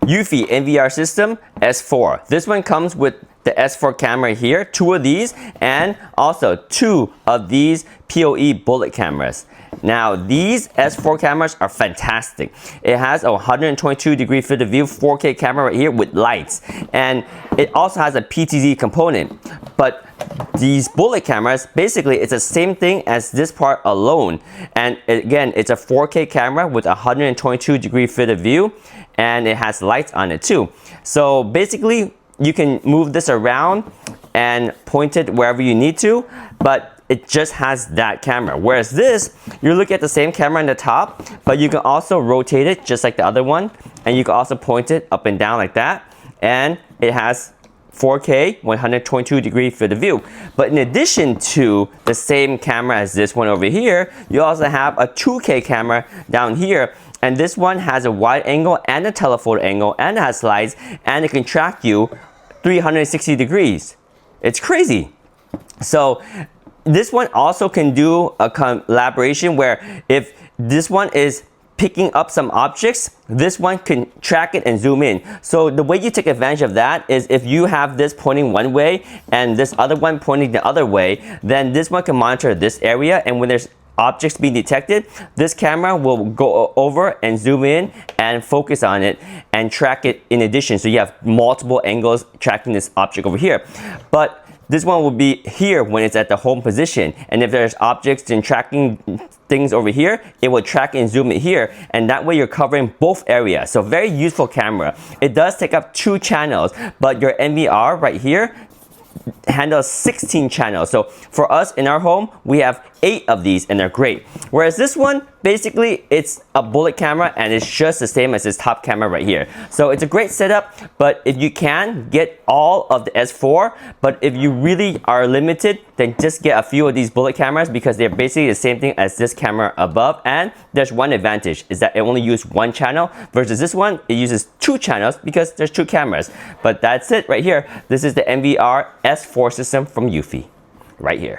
Eufy NVR system S4. This one comes with the S4 camera here, 2 of these, and also 2 of these PoE bullet cameras. Now these S4 cameras are fantastic. It has a 122-degree field of view 4K camera right here with lights, and it also has a PTZ component. But these bullet cameras, basically it's the same thing as this part alone, and again it's a 4K camera with a 122-degree field of view, and it has lights on it too. So basically you can move this around and point it wherever you need to, but it just has that camera. Whereas this, you're looking at the same camera on the top, but you can also rotate it just like the other one, and you can also point it up and down like that, and it has 4K 122-degree field of view. But in addition to the same camera as this one over here, you also have a 2K camera down here, and this one has a wide angle and a telephoto angle, and it has slides, and it can track you 360 degrees. It's crazy. So this one also can do a collaboration where if this one is picking up some objects, this one can track it and zoom in. So the way you take advantage of that is if you have this pointing one way and this other one pointing the other way, then this one can monitor this area, and when there's objects being detected, this camera will go over and zoom in and focus on it and track it in addition. So you have multiple angles tracking this object over here. But this one will be here when it's at the home position, and if there's objects and tracking things over here, it will track and zoom it here, and that way you're covering both areas. So very useful camera. It does take up 2 channels, but your NVR right here handles 16 channels. So for us in our home, we have 8 of these, and they're great. Whereas this one, basically it's a bullet camera, and it's just the same as this top camera right here. So it's a great setup, but if you can, get all of the S4, but if you really are limited, then just get a few of these bullet cameras, because they're basically the same thing as this camera above. And there's one advantage, is that it only uses 1 channel, versus this one, it uses 2 channels because there's 2 cameras. But that's it right here. This is the NVR S4 system from Eufy right here.